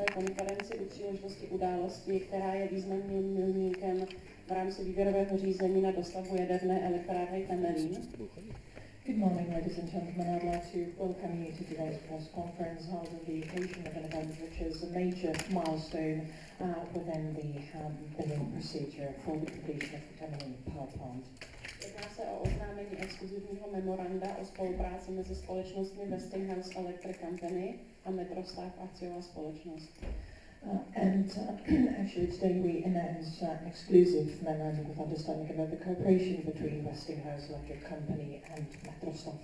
konferenci u příležitosti události, která je významným milníkem v rámci výběrového řízení na dostavbu jaderné elektrárny Temelin. Good morning, ladies and gentlemen. I'd like to welcome you to today's press conference held on the occasion of an event which is a major milestone within the bidding procedure for the completion of the Temelin power plant. Jedná se o oznámení exkluzivního memoranda o spolupráci mezi společnostmi Westinghouse Electric Company a Metrostav akciová společnost. Actually today we announced an exclusive memorandum of understanding about the cooperation between Westinghouse Electric Company and Metrostav.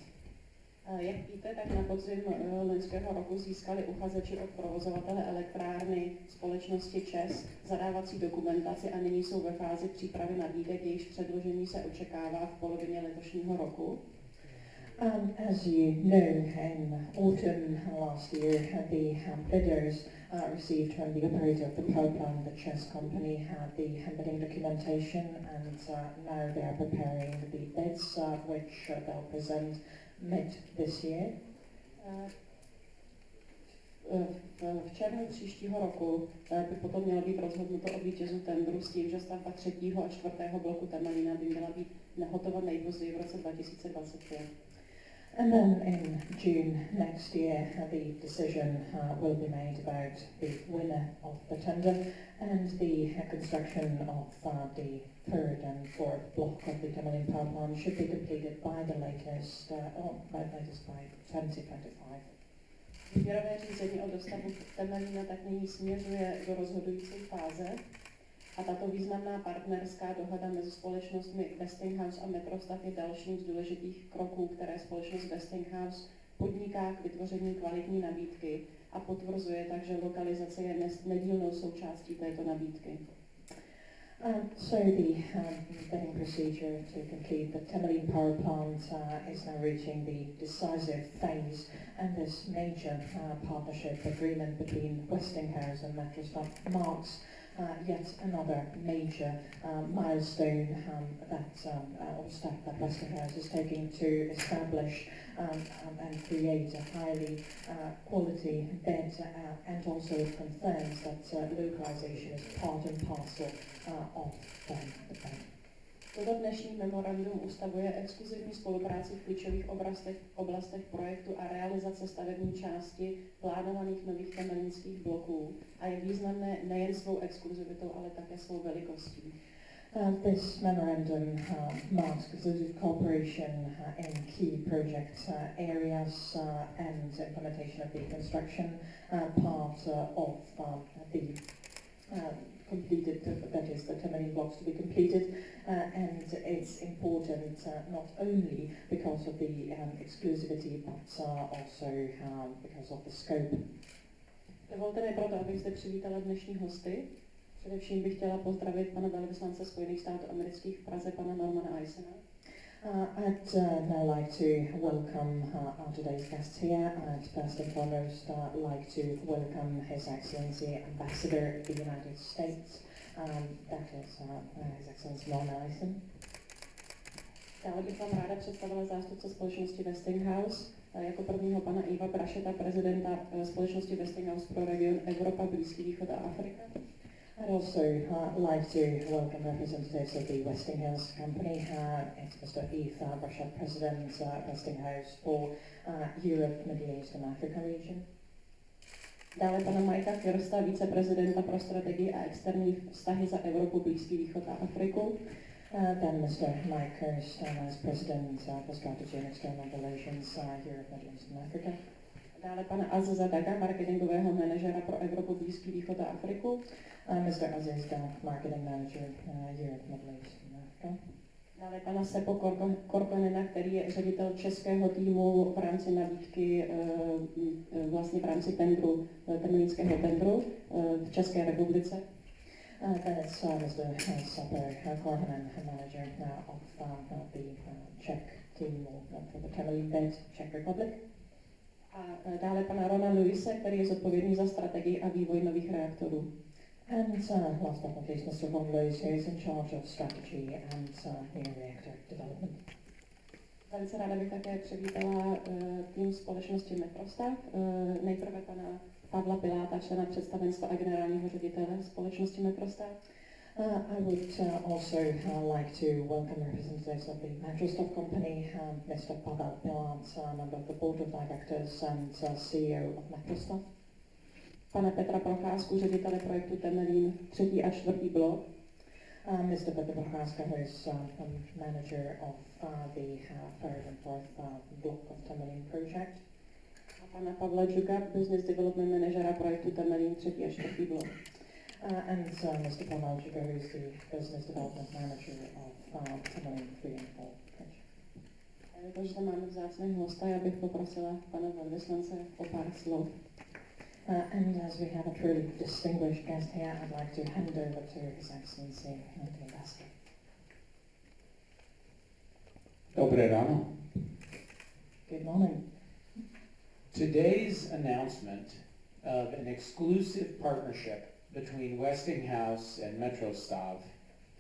Jak víte, tak na podzim loňského roku získali uchazeči od provozovatele elektrárny společnosti ČES zadávací dokumentaci a nyní jsou ve fázi přípravy nabídek, jejichž předložení se očekává v polovině letošního roku. As you know, in autumn last year, the bidders received from the operator of the power plant, the ČES company, had the bidding documentation, and now they are preparing the bids, which they'll present mid this year. V červnu příštího roku by potom mělo být rozhodnuto o vítězu tendru s tím, že stavba 3. a 4. bloku Temelina by měla být hotova nejpozději v roce 2025. And then in June next year, the decision will be made about the winner of the tender, and the construction of the 3rd and 4th block of the Temelin power plant should be completed by the latest by 2025. Výběrové řízení o dostavbu Temelina tak nyní směřuje do rozhodující fáze a tato významná partnerská dohoda mezi společnostmi Westinghouse a Metrostav je dalším z důležitých kroků, které společnost Westinghouse podniká k vytvoření kvalitní nabídky a potvrzuje tak, že lokalizace je nedílnou součástí této nabídky. So the bidding procedure to complete the Temelin power plant is now reaching the decisive phase, and this major partnership agreement between Westinghouse and Metrostav marks yet another major milestone or step that Westinghouse is taking to establish and create a highly quality bid, and also it confirms that localization is part and parcel of the bid. Toto dnešní memorandum ustavuje exkluzivní spolupráci v klíčových oblastech projektu a realizace stavební části plánovaných nových temelinských bloků a je významné nejen svou exkluzivitou, ale také svou velikostí. This memorandum marks exclusive cooperation in key project areas and implementation of the construction part of the completed, that is the Temelin blocks to be completed, and it's important not only because of the exclusivity, but also because of the scope. Dovolte mi proto, abych zde přivítala dnešní hosty. Především bych chtěla pozdravit pana velvyslance Spojených států amerických v Praze, pana Normana Eisena. I'd now like to welcome our today's guests here, and first and foremost like to welcome His Excellency Ambassador of the United States, that is His Excellency Norman Eisen. Dále bych vám ráda představila zástupce společnosti Westinghouse, jako prvního pana Iva Brašeta, prezidenta společnosti Westinghouse pro region Evropa, Blízký východ a Afrika. I'd also like to welcome representatives of the Westinghouse Company. It's Mr. Yves Brachet, President Westinghouse for Europe, Middle East and Africa region. Dále pana Mikea Kirsta, viceprezidenta pro strategii a externí vztahy za Evropu, Blízký východ a Afriku. Then Mr. Mike Kirst, as President for Strategy and External Relations, Europe, Middle East and Africa. Dále pana Aziza Daga, marketingového manažera pro Evropu, Blízký východ a Afriku. Mr. Aziz Dag, Marketing Manager, Europe, Middle East and Africa. Dále pana Sepo Korkonena, který je ředitel českého týmu v rámci nabídky, vlastně v rámci tendru, temelinského tendru v České republice. Then it's Mr. Sepo Korkonen, manager of the Czech team for the Temelin bid, Czech Republic. A dále pana Rona Luise, který je zodpovědný za strategii a vývoj nových reaktorů. And last but not least, Mr. Ron Lewis, who is in charge of strategy and new reactor development. Velice ráda bych také přivítala tým společnosti Metrostav. Nejprve pana Pavla Piláta, člena představenstva a generálního ředitele společnosti Metrostav. I would also like to welcome representatives of the Metrostav Company, Mr. Pavel Pilat, member of the Board of Directors and CEO of Metrostav. Pana Petra Procházku, ředitele projektu Temelin 3. a 4. blok. Mr. Petr Procházka, who is manager of the third and fourth block of Temelin project. A pana Pavla Džuka, business development manažera projektu Temelin 3. a 4. blok. And Mr. Pavel Džuka, who is the business development manager of Temelin 3 and 4 project. Protože zde máme vzácného hosta, já bych poprosila pana velvyslance o pár slov. And as we have a truly distinguished guest here, I'd like to hand over to His Excellency the Ambassador. Dobré ráno. Good morning. Today's announcement of an exclusive partnership between Westinghouse and Metrostav,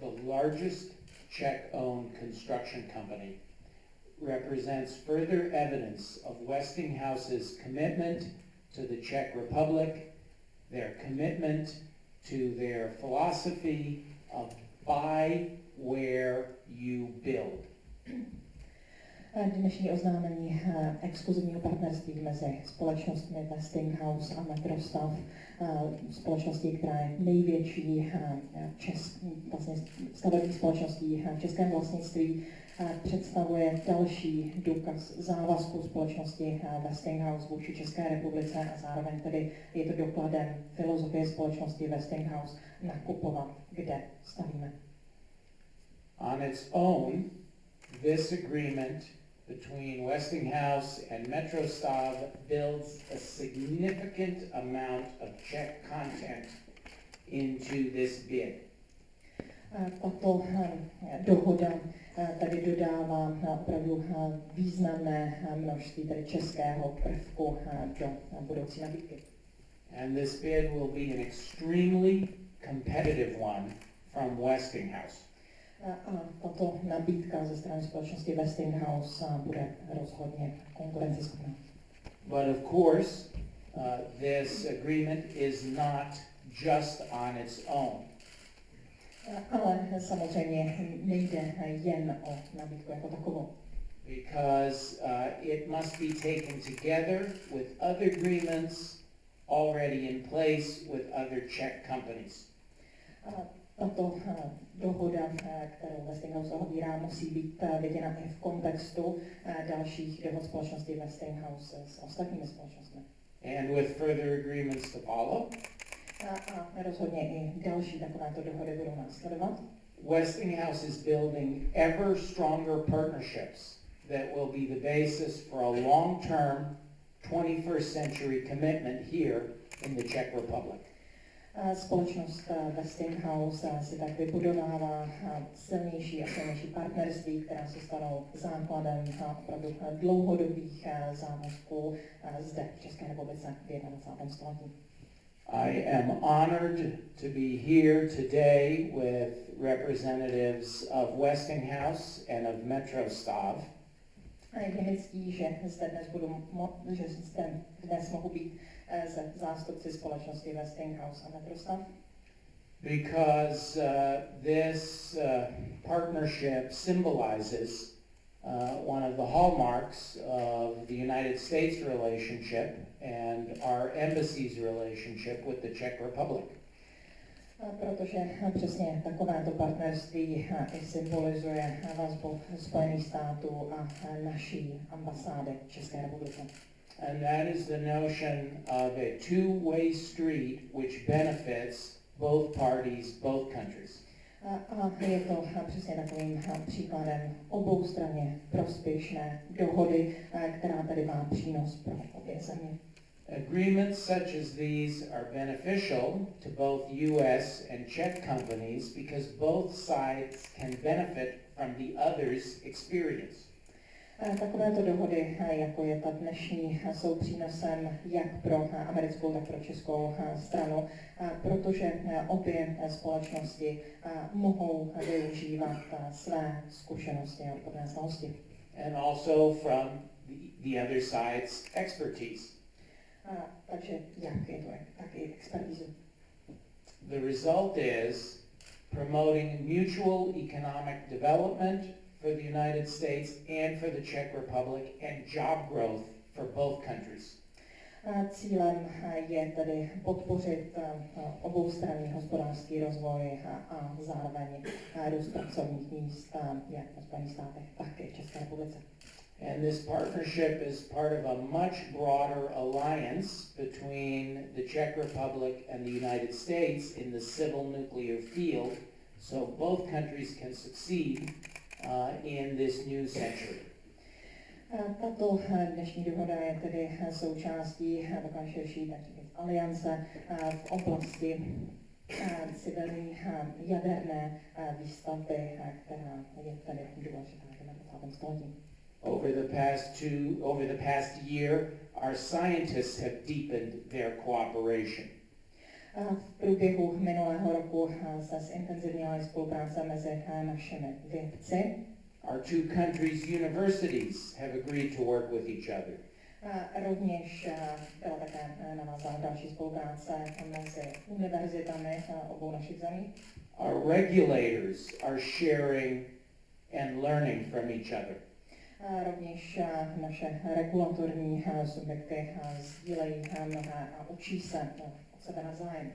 the largest Czech-owned construction company, represents further evidence of Westinghouse's commitment to the Czech Republic, their commitment to their philosophy of buy where you build. Dnešní oznámení exkluzivního partnerství mezi společnostmi Westinghouse a Metrostav, společností, která je největší vlastně stavební společností v českém vlastnictví, představuje další důkaz závazku společnosti Westinghouse vůči České republice a zároveň tedy je to dokladem filozofie společnosti Westinghouse nakupovat, kde stavíme. On its own, this agreement between Westinghouse and Metrostav builds a significant amount of Czech content into this bid. Tato dohoda tady dodává opravdu významné množství tady českého prvku do budoucí nabídky. And this bid will be an extremely competitive one from Westinghouse. A tato nabídka ze strany společnosti Westinghouse bude rozhodně konkurenceschopná. But of course, this agreement is not just on its own. Ale samozřejmě nejde jen o nabídku jako takovou. Because it must be taken together with other agreements already in place with other Czech companies. Tato dohoda, kterou Westinghouse obírá, musí být viděna i v kontextu dalších dohod společnosti Westinghouse s ostatními společnostmi. And with further agreements to follow. A rozhodně i další takovéto dohody budou následovat. Westinghouse is building ever stronger partnerships that will be the basis for a long-term 21st century commitment here in the Czech Republic. Společnost Westinghouse si tak vybudovává silnější a silnější partnerství, která se stanou základem opravdu dlouhodobých závazků zde v České republice v 21. století. I am honored to be here today with representatives of Westinghouse and of Metrostav. A je mi ctí, že zde dnes mohu být se zástupci společnosti Westinghouse a Metrostav. Because this partnership symbolizes one of the hallmarks of the United States relationship and our embassy's relationship with the Czech Republic. Protože přesně takovéto partnerství i symbolizuje vazbu Spojených států a naší ambasády v České republice. And that is the notion of a two-way street which benefits both parties, both countries. A je to přesně takovým příkladem oboustranně prospěšné dohody, která tady má přínos pro obě země. Agreements such as these are beneficial to both U.S. and Czech companies because both sides can benefit from the other's experience. Takovéto dohody, jako je ta dnešní, jsou přínosem jak pro americkou, tak pro českou stranu, protože obě společnosti mohou využívat své zkušenosti a odborné znalosti. And also from the other side's expertise. Takže jak je to, taky expertízu. The result is promoting mutual economic development for the United States and for the Czech Republic and job growth for both countries. Cílem je tedy podpořit oboustranný hospodářský rozvoj a zároveň růst pracovních míst jak ve Spojených státech, tak i v České republice. And this partnership is part of a much broader alliance between the Czech Republic and the United States in the civil nuclear field, so both countries can succeed in this new century. Tato dnešní dohoda je tedy součástí takové širší aliance v oblasti civilní jaderné výstavby, která je tedy důležitá v 20. století. Over the past year, our scientists have deepened their cooperation. V průběhu minulého roku se zintenzivnila spolupráce mezi našimi vědci. Our two countries' universities have agreed to work with each other. Rovněž byla také navázána další spolupráce mezi univerzitami obou našich zemí. Our regulators are sharing and learning from each other. Rovněž naše regulatorní subjekty sdílejí mnohé a učí se od sebe navzájem.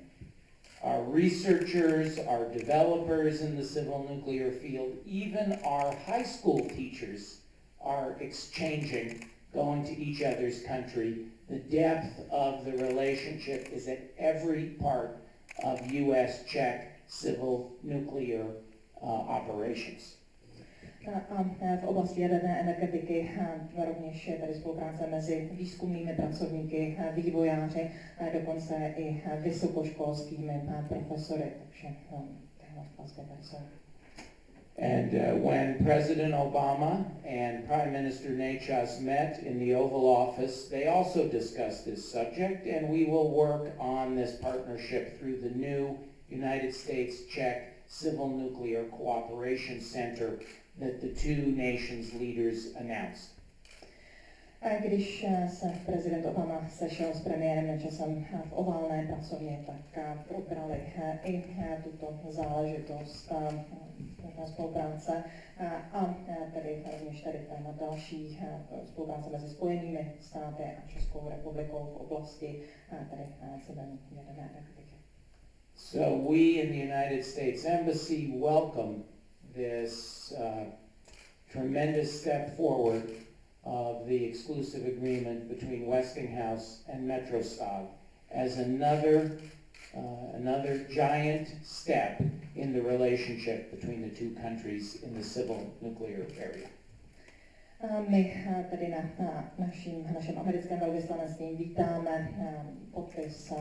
Our researchers, our developers in the civil nuclear field, even our high school teachers are exchanging, going to each other's country. The depth of the relationship is at every part of US-Czech civil nuclear operations. A v oblasti jaderné energetiky rovněž je tady spolupráce mezi výzkumnými pracovníky, vývojáři, dokonce i vysokoškolskými profesory, takže technologické persony. And when President Obama and Prime Minister Nečas met in the Oval Office, they also discussed this subject, and we will work on this partnership through the new United States-Czech Civil Nuclear Cooperation Center that the two nations' leaders announced. Když se prezident Obama sešel s premiérem Nečasem v oválné pracovně, tak probrali i tuto záležitost spolupráce a tedy rovněž tady téma další spolupráce mezi Spojenými státy a Českou republikou v oblasti tedy civilní jaderné energetiky. So we in the United States Embassy welcome this tremendous step forward of the exclusive agreement between Westinghouse and Metrostav as another giant step in the relationship between the two countries in the civil nuclear area. My tedy na našem americkém velvyslanectví vítáme podpis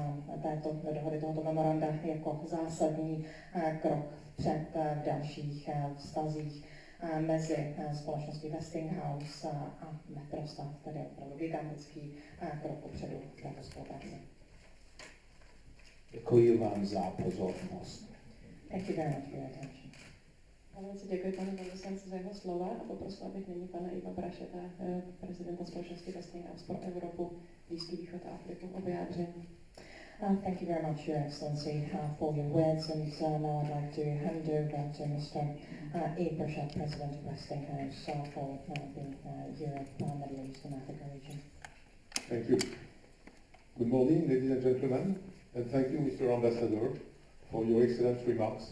této dohody, tohoto memoranda jako zásadní krok před v dalších vztazích mezi společností Westinghouse a Metrostav, tedy opravdu gigantický krok upředu v této spolupráci. Děkuji vám za pozornost. Thank you very much for your attention. Velice děkuji panu velvyslanci za jeho slova a poprosila bych nyní pana Iva Brašeta, prezidenta společnosti Westinghouse pro Evropu, Blízký východ a Afriku, o vyjádření. Thank you very much, Your Excellency, for your words, and now I'd like to hand over to Mr. E. Brachet, President of Westinghouse, for the Europe, Middle East and Africa region. Thank you. Good morning, ladies and gentlemen, and thank you, Mr. Ambassador, for your excellent remarks,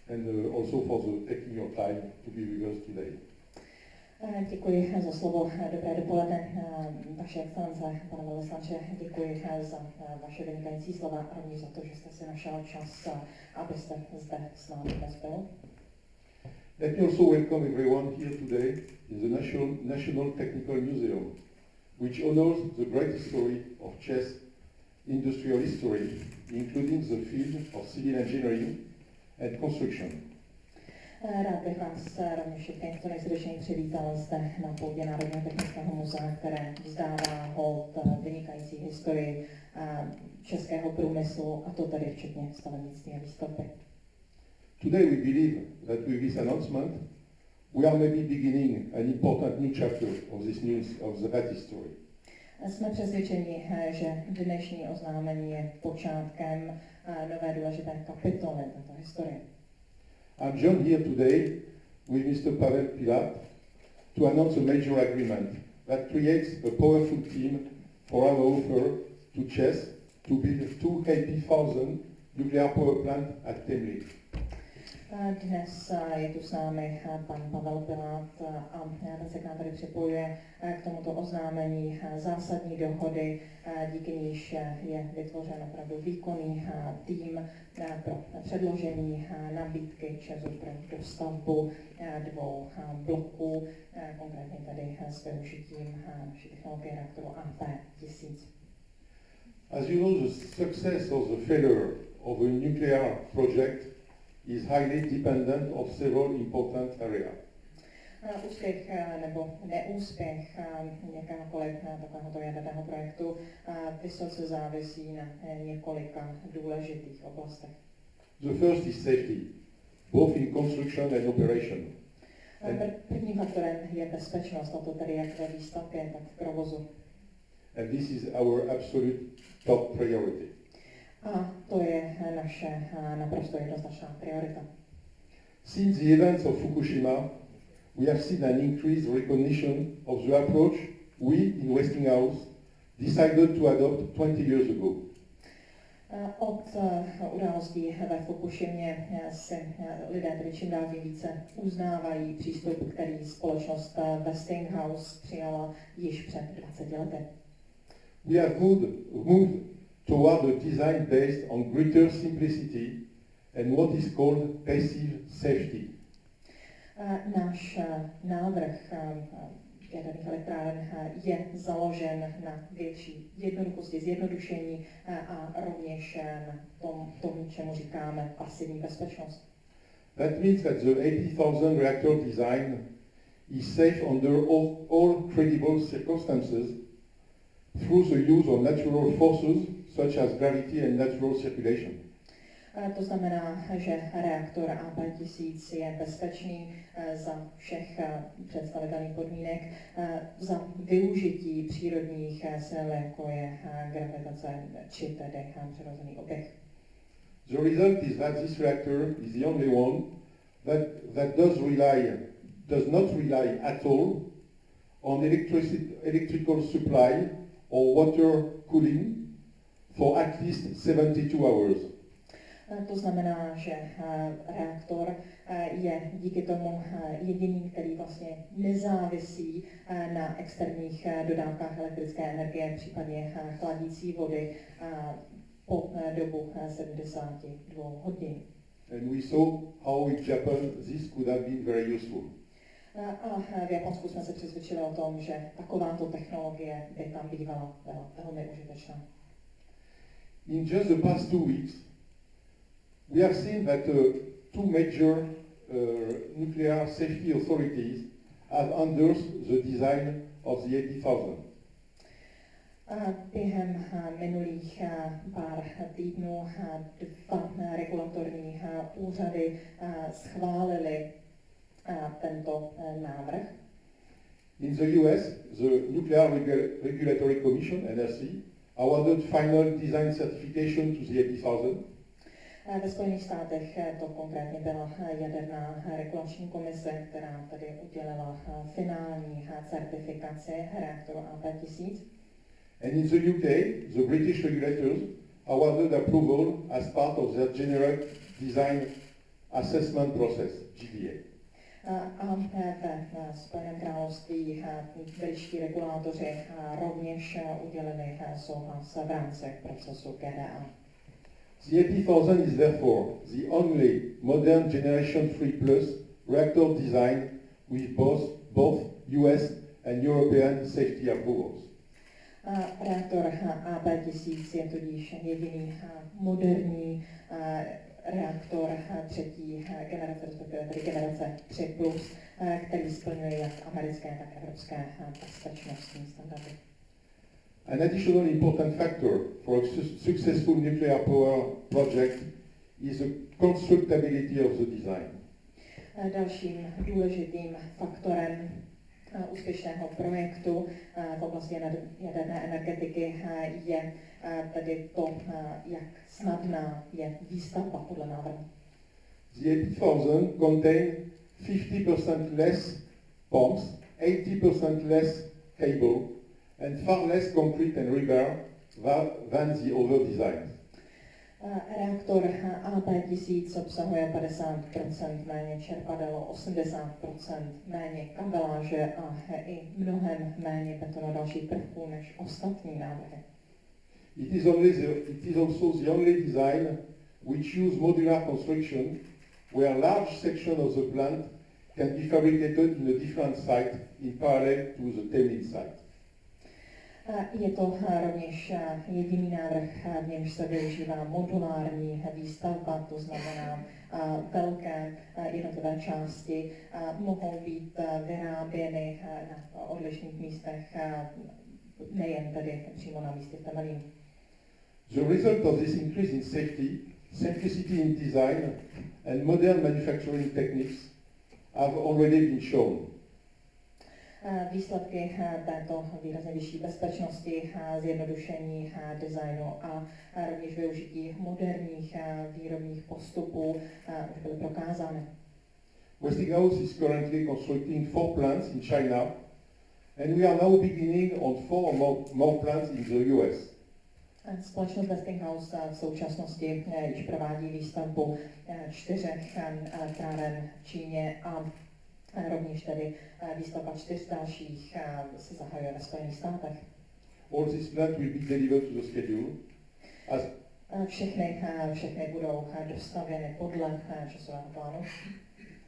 and also for taking your time to be with us today. Děkuji za slovo. Dobré dopoledne, vaše excelence, pane velvyslanče. Děkuji za vaše vynikající slova a rovněž za to, že jste si našel čas, abyste zde s námi dnes byl. Let me also welcome everyone here today in the National Technical Museum, which honors the great history of Czech industrial history, including the field of civil engineering and construction. Rád bych vás rovněž všechny co nejsrdečněji přivítal zde na půdě Národního technického muzea, které vzdává hold vynikající historii českého průmyslu, a to tedy včetně stavebnictví a výstavby. Today we believe that with this announcement we are maybe beginning an important new chapter of that history. Jsme přesvědčeni, že dnešní oznámení je počátkem nové důležité kapitoly této historie. I'm joined here today with Mr. Pavel Pilat to announce a major agreement that creates a powerful team for our offer to ČEZ to build 280,000 nuclear power plant at Temelin. Dnes je tu s námi pan Pavel Pilát a ten se k nám tady připojuje k tomuto oznámení zásadní dohody, díky níž je vytvořen opravdu výkonný tým pro předložení nabídky ČEZu pro dostavbu dvou bloků, konkrétně tady s využitím naší technologie reaktoru AP1000. As you know, the success or the failure of a nuclear project is highly dependent of several important areas. Úspěch nebo neúspěch jakéhokoliv takovéhoto jaderného projektu vysoce závisí na několika důležitých oblastech. The first is safety, both in construction and operation. Prvním faktorem je bezpečnost, a to tedy jak ve výstavbě, tak v provozu. And this is our absolute top priority. A to je naše naprosto jednoznačná priorita. Since the events of Fukushima, we have seen an increased recognition of the approach we in Westinghouse decided to adopt 20 years ago. Od událostí ve Fukushimě si lidé tedy čím dál tím více uznávají přístup, který společnost Westinghouse přijala již před 20 lety. We have moved toward a design based on greater simplicity and what is called passive safety. Náš návrh jaderných elektráren je založen na větší jednoduchosti, zjednodušení a rovněž na tom, čemu říkáme pasivní bezpečnost. That means that the 80,000 reactor design is safe under all credible circumstances through the use of natural forces such as gravity and natural circulation. To znamená, že reaktor AP1000 je bezpečný za všech představitelných podmínek za využití přírodních sil, jako je gravitace či tedy přirozený oběh. The result is that this reactor is the only one that does not rely at all on electrical supply or water cooling for at least 72 hours. To znamená, že reaktor je díky tomu jediným, který vlastně nezávisí na externích dodávkách elektrické energie, případně chladící vody po dobu 72 hodin. And we saw how in Japan this could have been very useful. A v Japonsku jsme se přesvědčili o tom, že takováto technologie by tam bývala velmi užitečná. In just the past 2 weeks, we have seen that two major nuclear safety authorities have endorsed the design of the 80,000. Během minulých pár týdnů dva regulatorní úřady schválili tento návrh. In the US, the Nuclear Regulatory Commission, NRC, awarded final design certification to the 80,000. Ve Spojených státech to konkrétně byla jaderná regulační komise, která tady udělala finální certifikaci reaktoru AP1000. And in the UK, the British regulators awarded approval as part of their General Design Assessment Process, GDA. A ve Spojeném království britští regulátoři rovněž udělili souhlas v rámci procesu GDA. The 80,000 is therefore the only modern Generation 3 Plus reactor design with both US and European safety approvals. Reaktor AP1000 je tudíž jediný moderní reaktor třetí generace, respektive tedy generace 3+, který splňuje jak americké, tak evropské bezpečnostní standardy. An additional important factor for a successful nuclear power project is the constructability of the design. Dalším důležitým faktorem úspěšného projektu v oblasti jaderné energetiky je tedy to, jak snadná je výstavba podle návrhu. The 80,000 contain 50% less pumps, 80% less cable, and far less concrete and rebar than the other designs. Reaktor AP1000 obsahuje 50% méně čerpadel, 80% méně kabeláže a i mnohem méně betonu dalších prvků než ostatní návrhy. It is also the only design which use modular construction, where large section of the plant can be fabricated in a different site in parallel to the Temelin site. Je to rovněž jediný návrh, v němž se využívá modulární výstavba, to znamená velké jednotlivé části mohou být vyráběny na odlišných místech, nejen tedy přímo na místě v Temelínu. The result of this increase in safety, simplicity in design, and modern manufacturing techniques have already been shown. Výsledky této výrazně vyšší bezpečnosti, zjednodušení designu a rovněž využití moderních výrobních postupů už byly prokázány. Westinghouse is currently constructing 4 plants in China, and we are now beginning on 4 more plants in the US. Společnost Westinghouse v současnosti již provádí výstavbu 4 elektráren v Číně a rovněž tedy výstavba 4 dalších se zahajuje ve Spojených státech. All these plants will be delivered to the schedule. Všechny budou dostavěny podle časového plánu.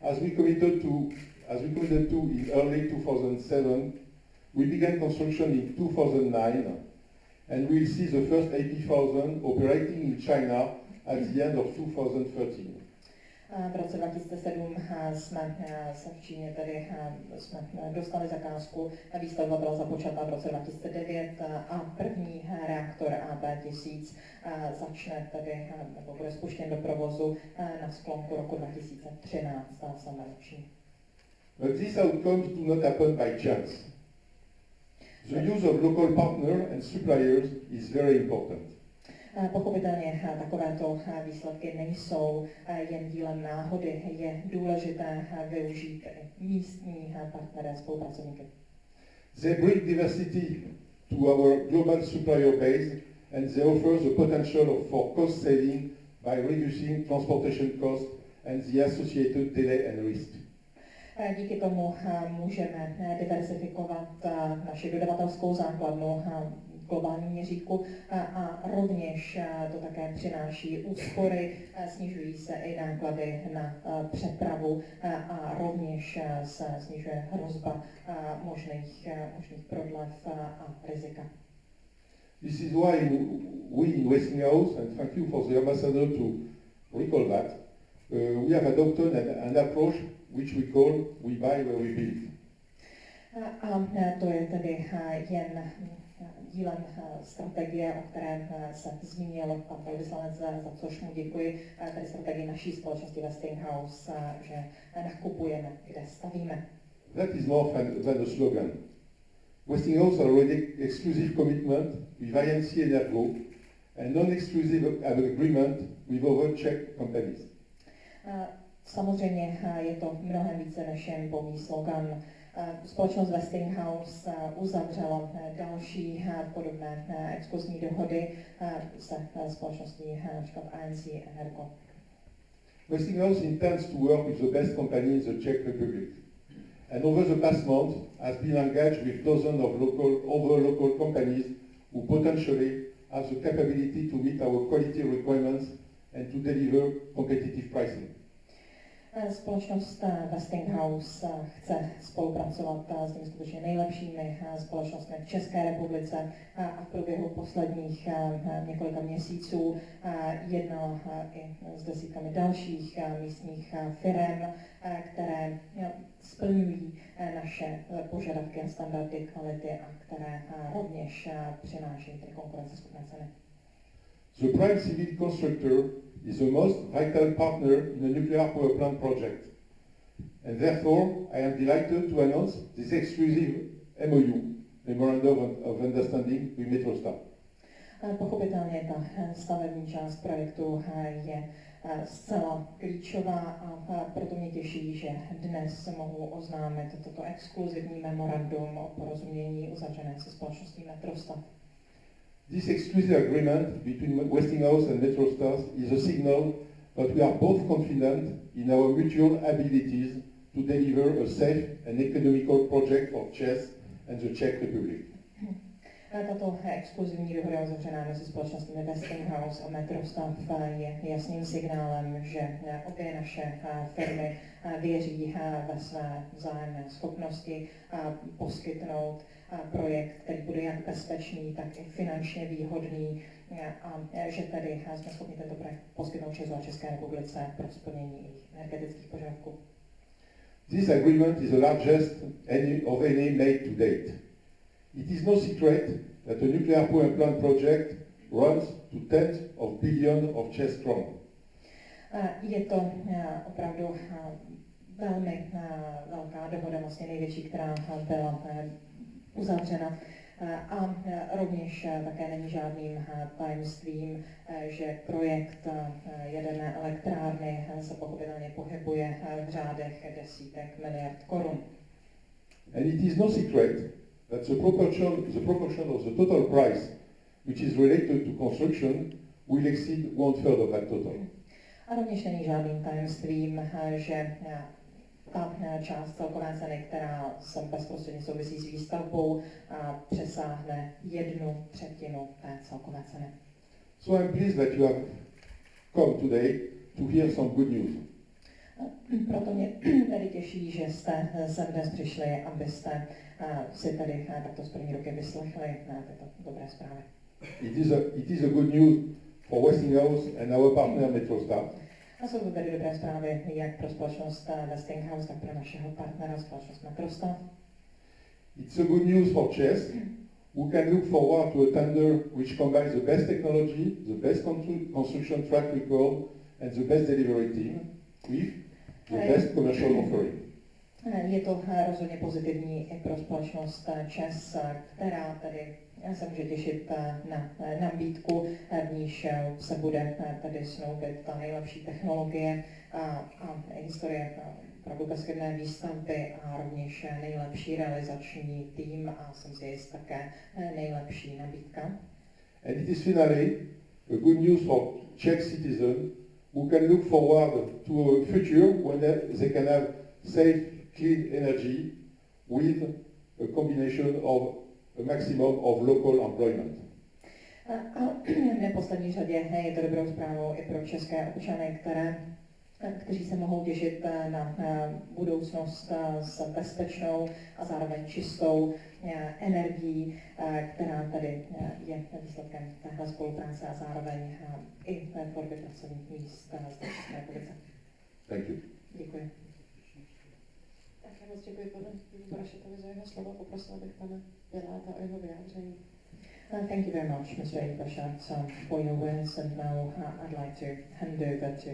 As we committed to in early 2007, we began construction in 2009, and we'll see the first 80,000 operating in China at the end of 2013. V roce 2007 jsme se v Číně tedy jsme dostali zakázku. Výstavba byla započata v roce 2009 a první reaktor AP1000 začne tedy, nebo bude spuštěn do provozu na sklonku roku 2013 a samoroční. But these outcomes do not happen by chance. The use of local partners and suppliers is very important. Pochopitelně takovéto výsledky nejsou jen dílem náhody. Je důležité využít místní partnery a spolupracovníky. They bring diversity to our global supplier base, and they offer the potential for cost saving by reducing transportation costs and the associated delay and risk. Díky tomu můžeme diversifikovat naši dodavatelskou základnu v globálním měřítku a rovněž to také přináší úspory, snižují se i náklady na přepravu a rovněž se snižuje hrozba možných prodlev a rizika. This is why we in Westinghouse, and thank you for the ambassador to recall that, we have adopted an approach which we call we buy where we build. A to je tedy jen dílem strategie, o které se zmínil pan velvyslanec, za což mu děkuji, tedy strategii naší společnosti Westinghouse, že nakupujeme, kde stavíme. That is more than a slogan. Westinghouse already exclusive commitment with INC Energo and non-exclusive agreement with other Czech companies. Samozřejmě je to mnohem více než jen pouhý slogan. Společnost Westinghouse uzavřela další podobné exkluzivní dohody se společností například INC Energo. Westinghouse intends to work with the best company in the Czech Republic, and over the past month has been engaged with dozens of other local companies who potentially have the capability to meet our quality requirements and to deliver competitive pricing. Společnost Westinghouse chce spolupracovat s těmi skutečně nejlepšími společnostmi v České republice a v průběhu posledních několika měsíců jednala i s desítkami dalších místních firm, které splňují naše požadavky a standardy kvality a které rovněž přináší ty konkurenceschopné ceny. The prime civil constructor is the most vital partner in a nuclear power plant project. And therefore, I am delighted to announce this exclusive MOU, Memorandum of Understanding with Metrostav. Pochopitelně ta stavební část projektu je zcela klíčová a proto mě těší, že dnes mohu oznámit toto exkluzivní memorandum o porozumění uzavřené se společností Metrostav. This exclusive agreement between Westinghouse and Metrostav is a signal that we are both confident in our mutual abilities to deliver a safe and economical project for Czech and the Czech Republic. Tato exkluzivní dohoda uzavřená mezi společnostmi Westinghouse a Metrostav je jasným signálem, že obě naše firmy věří ve své vzájemné schopnosti poskytnout projekt, který bude jak bezpečný, tak i finančně výhodný a že tedy jsme schopni tento projekt poskytnout Česku a České republice pro splnění jejich energetických požadavků. This agreement is the largest of any made to date. It is no secret that a nuclear power plant project runs to tens of billions of Czech korun. Je to opravdu velmi velká dohoda, vlastně největší, která byla uzavřena. A rovněž také není žádným tajemstvím, že projekt jaderné elektrárny se pochopitelně pohybuje v řádech desítek miliard korun. And it is no secret that the proportion of the total price which is related to construction will exceed 1/3 of that total. A rovněž není žádným tajemstvím, že ta část celkové ceny, která se bezprostředně souvisí s výstavbou, přesáhne 1/3 té celkové ceny. So I'm pleased that you have come today to hear some good news. Proto mě tedy těší, že jste sem dnes přišli, abyste si tady takto z první ruky vyslechli tyto dobré zprávy. It is a good news for Westinghouse and our partner Metrostav. A jsou to tedy dobré zprávy jak pro společnost Westinghouse, tak pro našeho partnera společnost Metrostav. It's a good news for Czech, who can look forward to a tender which combines the best technology, the best construction track record and the best delivery team with the best commercial offering. Je to rozhodně pozitivní i pro společnost ČES, která tedy se může těšit na nabídku, v níž se bude tedy snoubit ta nejlepší technologie a historie opravdu bezchybné výstavby a rovněž nejlepší realizační tým a jsem si jist také nejlepší nabídka. And it is finally a good news for Czech citizens who can look forward to a future when they can have safe, clean energy with a combination of a maximum of local employment. A v neposlední řadě je to dobrou zprávou i pro české občany, kteří se mohou těšit na budoucnost s bezpečnou a zároveň čistou energií, která tady je výsledkem téhle spolupráce a zároveň i tvorby pracovních míst zde v České republice. Thank you. Děkuji. Také moc děkuji panu Brašetovi za jeho slova. Poprosila bych pana Piláta o jeho vyjádření. Thank you very much, Mr. Ibrashat, for your words, and now I'd like to hand over to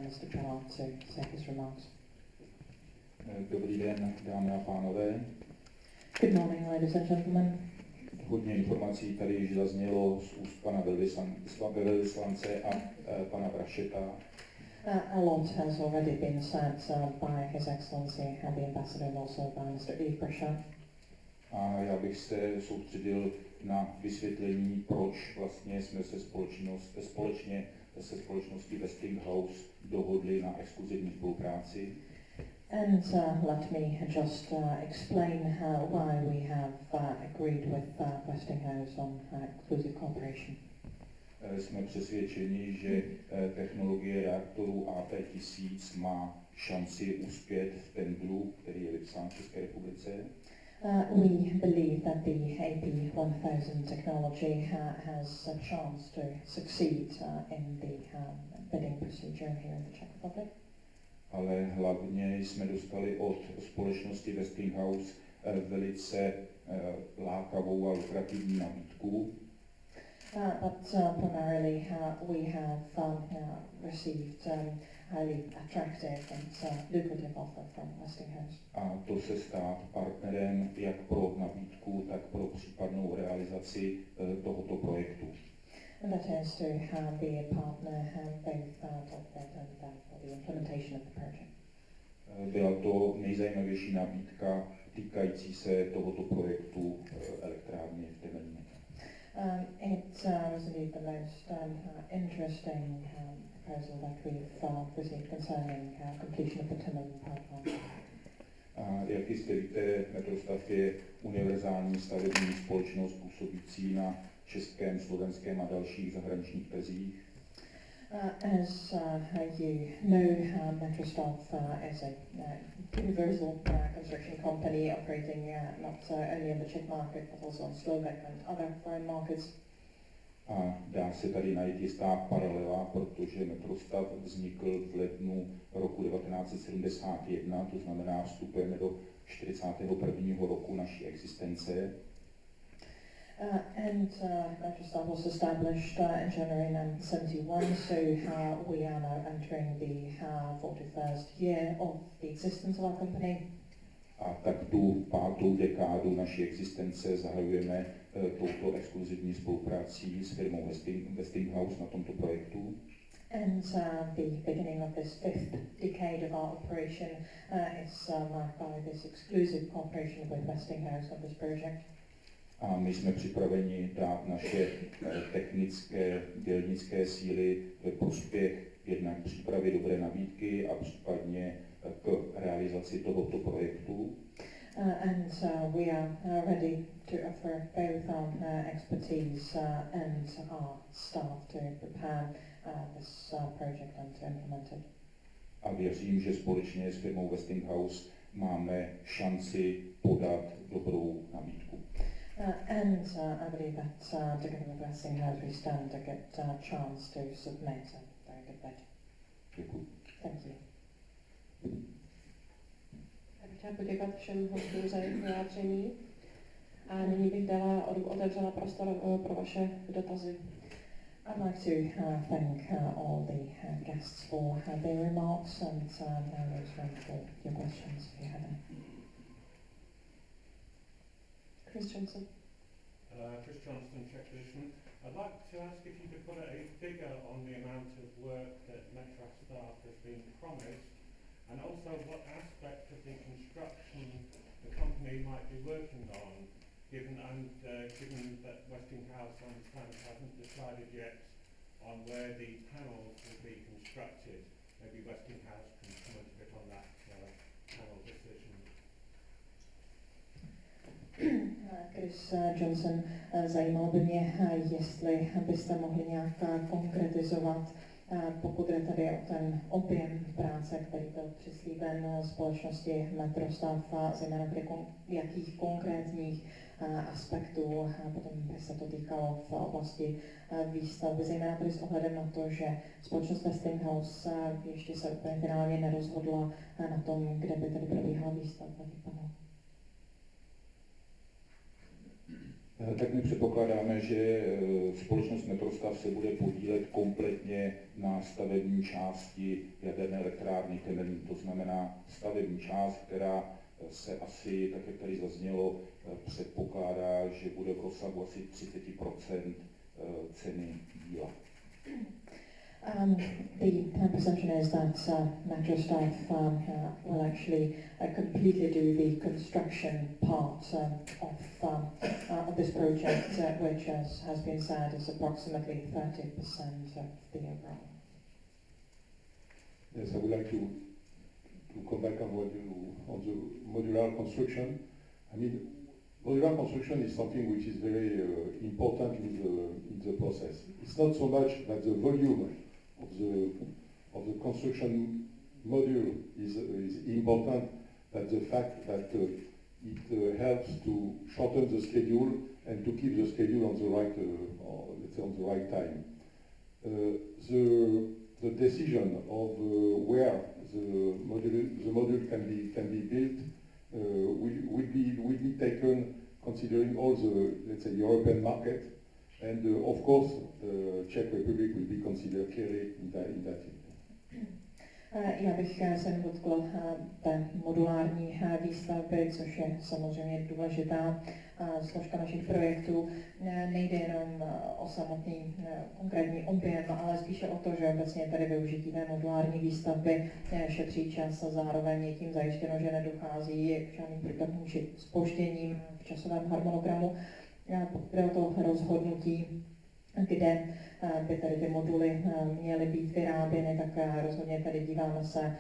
Mr. Pilat to say his remarks. Dobrý den, dámy a pánové. Good morning, ladies and gentlemen. Hodně informací tady již zaznělo z úst pana velvyslance a pana Brašeta. A lot has already been said by His Excellency the Ambassador and also by Mr. Ibrashat. A já bych se soustředil na vysvětlení, proč vlastně jsme se společně se společností Westinghouse dohodli na exkluzivní spolupráci. And let me just explain why we have agreed with Westinghouse on exclusive cooperation. Jsme přesvědčeni, že technologie reaktorů AP1000 má šanci uspět v tendru, který je vypsán v České republice. We believe that the AP1000 technology has a chance to succeed in the bidding procedure here in the Czech Republic. Ale hlavně jsme dostali od společnosti Westinghouse velice lákavou a lukrativní nabídku. But primarily we have received highly attractive and lucrative offer from Westinghouse. A to se stát partnerem jak pro nabídku, tak pro případnou realizaci tohoto projektu. And that is to be a partner both for the implementation of the project. Byla to nejzajímavější nabídka týkající se tohoto projektu elektrárny v Temelině. It was indeed the most interesting proposal that we've received concerning completion of the Temelin power plant. A jak jistě víte, Metrostav je univerzální stavební společnost působící na českém, slovenském a dalších zahraničních trzích. As you know, Metrostav is a universal construction company operating not only in the Czech market but also on Slovak and other foreign markets. A dá se tady najít jistá paralela, protože Metrostav vznikl v lednu roku 1971, to znamená vstupujeme do 41. roku naší existence. Metrostav was established in January 1971, so we are now entering the 41st year of the existence of our company. A tak tu 5. dekádu naší existence zahajujeme touto exkluzivní spoluprací s firmou Westinghouse na tomto projektu. And the beginning of this 5th decade of our operation is marked by this exclusive cooperation with Westinghouse on this project. A my jsme připraveni dát naše technické, dělnické síly ve prospěch jednak přípravy dobré nabídky a případně k realizaci tohoto projektu. We are ready to offer both our expertise and our staff to prepare this project and to implement it. A věřím, že společně s firmou Westinghouse máme šanci podat dobrou nabídku. I believe that together with Westinghouse we stand a good chance to submit a very good bid. Děkuji. Thank you. Já bych chtěla poděkovat všem hostům za jejich vyjádření a nyní bych otevřela prostor pro vaše dotazy. I'd like to thank all the guests for their remarks and now there's room for your questions if you have any. Chris Johnson. Chris Johnston, Czech Edition. I'd like to ask if you could put a figure on the amount of work that Metrostav has been promised, and also what aspect of the construction the company might be working on, given that Westinghouse, I understand, hasn't decided yet on where the panels will be constructed. Maybe Westinghouse can comment a bit on that panel decision. Chris Johnson, zajímalo by mě, jestli byste mohli nějak konkretizovat, pokud jde tady o ten objem práce, který byl přislíben společnosti Metrostav, zejména jakých konkrétních aspektů potom by se to týkalo v oblasti výstavby, zejména tady s ohledem na to, že společnost Westinghouse ještě se úplně finálně nerozhodla na tom, kde by tady probíhala výstavba těch panelů. Tak my předpokládáme, že společnost Metrostav se bude podílet kompletně na stavební části jaderné elektrárny Temelin. To znamená stavební část, která se asi, tak jak tady zaznělo, předpokládá, že bude v rozsahu asi 30% ceny díla. The perception is that Metrostav will actually completely do the construction part of this project, which, as has been said, is approximately 30% of the overall. Yes, I would like to come back on the modular construction. I mean, modular construction is something which is very important in the process. It's not so much that the volume of the construction module is important, but the fact that it helps to shorten the schedule and to keep the schedule on the right, let's say on the right time. The decision of where the module can be built will be taken considering all the, let's say, European market. And of course, the Czech Republic will be considered clearly in that. Já bych se dotkl té modulární výstavby, což je samozřejmě důležitá složka našich projektů. Nejde jenom o samotný konkrétní objem, ale spíše o to, že obecně tady využití té modulární výstavby šetří čas a zároveň je tím zajištěno, že nedochází k žádným prodlevům či zpožděním v časovém harmonogramu. Pokud jde o to rozhodnutí, kde by tady ty moduly měly být vyráběny, tak rozhodně tady díváme se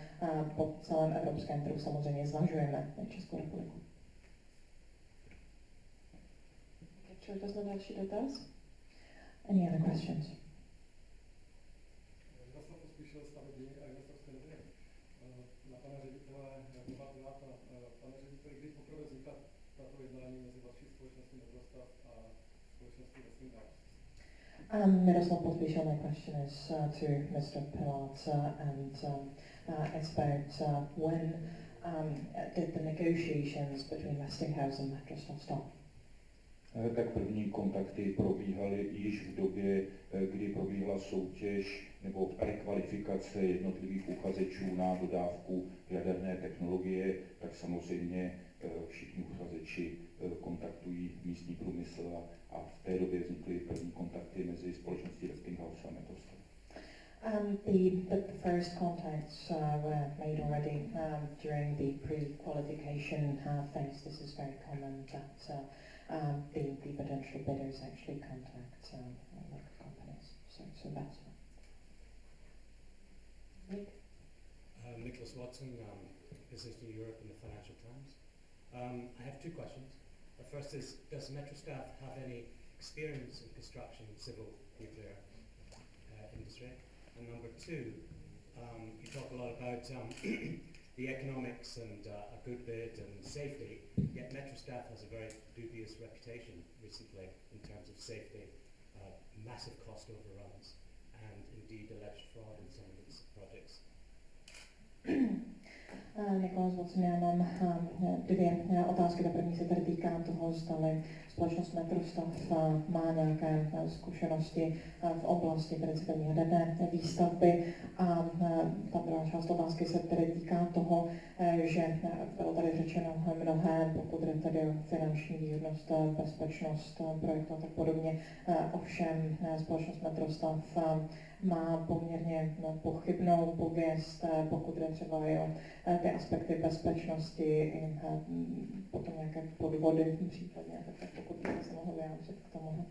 po celém evropském trhu, samozřejmě zvažujeme Českou republiku. Čili to znamená další dotaz? Any other questions? Metrostav pospíšil stavební a investorské rodiny. Na pana ředitele Nováka, pane řediteli, kdy poprvé vznikla tato jednání mezi vaší společností Metrostav a společností Westinghouse? Miroslav Pospíšil, my question is to Mr. Pilat, and it's about when did the negotiations between Westinghouse and Metrostav start? Tak první kontakty probíhaly již v době, kdy probíhala soutěž nebo prekvalifikace jednotlivých uchazečů na dodávku jaderné technologie, tak samozřejmě všichni uchazeči kontaktují místní průmysl a v té době vznikly první kontakty mezi společností Westinghouse a Metrostav. The first contacts were made already during the pre-qualification phase. This is very common that the potential bidders actually contact local companies. So that's one. Nick? Nicholas Watson, Business New Europe and the Financial Times. I have two questions. The first is, does Metrostav have any experience in construction in civil nuclear industry? And number two, you talk a lot about the economics and a good bid and safety, yet Metrostav has a very dubious reputation recently in terms of safety, massive cost overruns, and indeed alleged fraud in some of its projects. Nicholas Watson, já mám dvě otázky. Ta první se tady týká toho, zdali společnost Metrostav má nějaké zkušenosti v oblasti civilní jaderné výstavby. A ta druhá část otázky se tedy týká toho, že bylo tady řečeno mnohé, pokud jde tady o finanční výhodnost, bezpečnost projektu a tak podobně. Ovšem společnost Metrostav má poměrně pochybnou pověst, pokud jde třeba i o ty aspekty bezpečnosti, i potom nějaké podvody případně, tak pokud by se mohlo vyjádřit k tomu.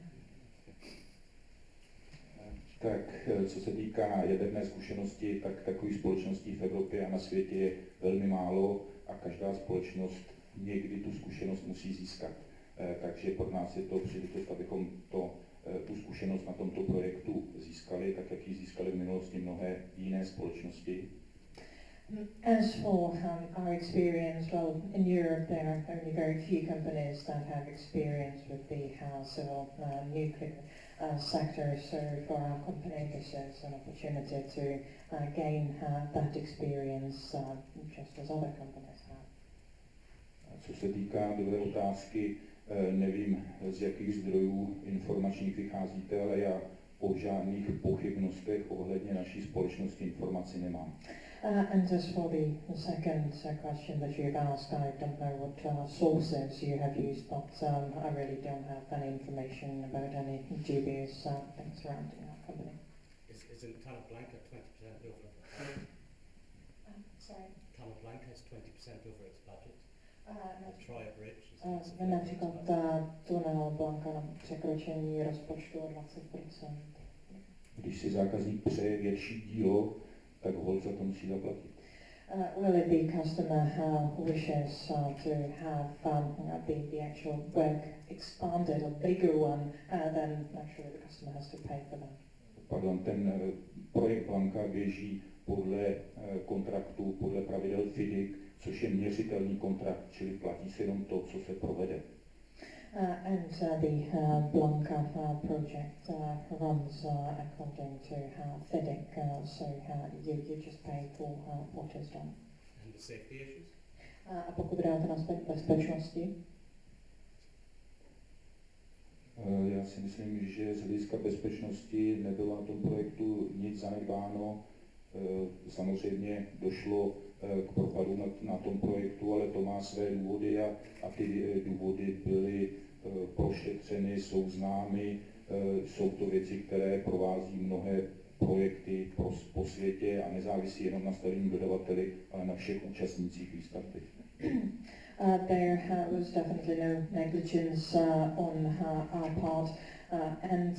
Tak, co se týká jaderné zkušenosti, tak takových společností v Evropě a na světě je velmi málo a každá společnost někdy tu zkušenost musí získat. Takže pro nás je to příležitost, abychom tu zkušenost na tomto projektu získali, tak jak ji získali v minulosti mnohé jiné společnosti. As for our experience, well, in Europe there are only very few companies that have experience with the civil nuclear sector, so for our company this is an opportunity to gain that experience just as other companies have. Co se týká druhé otázky, nevím, z jakých zdrojů informačních vycházíte, ale já o žádných pochybnostech ohledně naší společnosti informaci nemám. And as for the second question that you've asked, I don't know what sources you have used, but I really don't have any information about any dubious things surrounding our company. Isn't Temelin 20% over? Sorry? Temelin has 20% over its budget. The Troya Bridge is Například tunel Blanka překročení rozpočtu o 20%. Když si zákazník přeje větší dílo, tak holt za to musí zaplatit. Will it be customer wishes to have the actual work expanded, a bigger one, then actually the customer has to pay for that. Pardon, ten projekt Blanka běží podle kontraktu, podle pravidel FIDIC, což je měřitelný kontrakt, čili platí se jenom to, co se provede. And the Blanca project runs according to FIDIC, so you just pay for what is done. And the safety issues? A pokud jde o ten aspekt bezpečnosti? Já si myslím, že z hlediska bezpečnosti nebylo na tom projektu nic zanedbáno. Samozřejmě došlo k propadu na tom projektu, ale to má své důvody a ty důvody byly prošetřeny, jsou známy, jsou to věci, které provází mnohé projekty po světě a nezávisí jenom na stavebním dodavateli, ale na všech účastnících výstavby. There was definitely no negligence on our part, and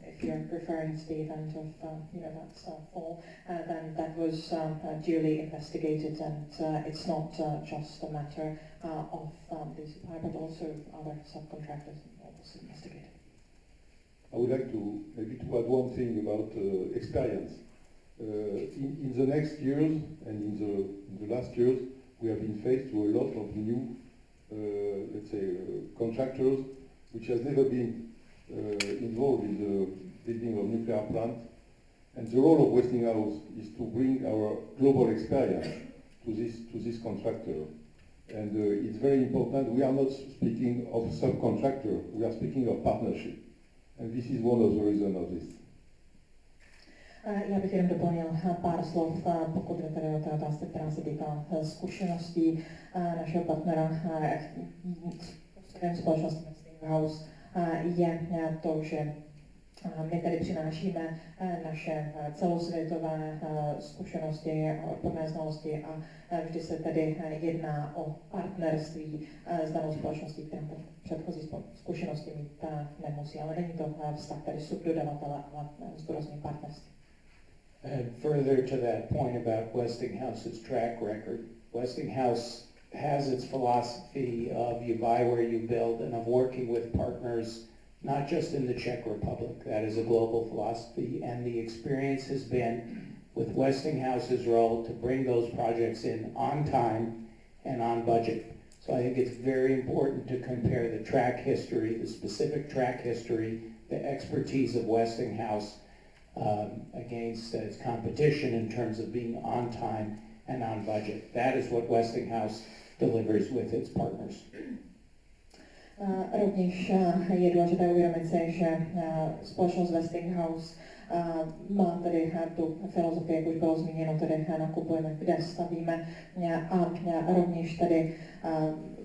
if you're referring to the event of that fall, then that was duly investigated, and it's not just a matter of the supplier, but also other subcontractors also investigated. I would like to maybe to add one thing about experience. In the next years and in the last years, we have been faced to a lot of new, let's say, contractors which has never been involved in the building of nuclear plant. And the role of Westinghouse is to bring our global experience to this contractor. And it's very important. We are not speaking of subcontractor. We are speaking of partnership. And this is one of the reasons of this. Já bych jenom doplnil pár slov, pokud jde tedy o té otázce, která se týká zkušeností našeho partnera společnosti Westinghouse, je to, že my tady přinášíme naše celosvětové zkušenosti a odborné znalosti a vždy se tedy jedná o partnerství s danou společností, která předchozí zkušenosti mít nemusí, ale není to vztah tady subdodavatele, ale zdůrazně partnerství. And further to that point about Westinghouse's track record, Westinghouse has its philosophy of you buy where you build and of working with partners not just in the Czech Republic. That is a global philosophy, and the experience has been with Westinghouse's role to bring those projects in on time and on budget. So I think it's very important to compare the track history, the specific track history, the expertise of Westinghouse against its competition in terms of being on time and on budget. That is what Westinghouse delivers with its partners. Rovněž je důležité uvědomit si, že společnost Westinghouse má tedy tu filozofii, jak už bylo zmíněno, tedy nakupujeme, kde stavíme, a rovněž tedy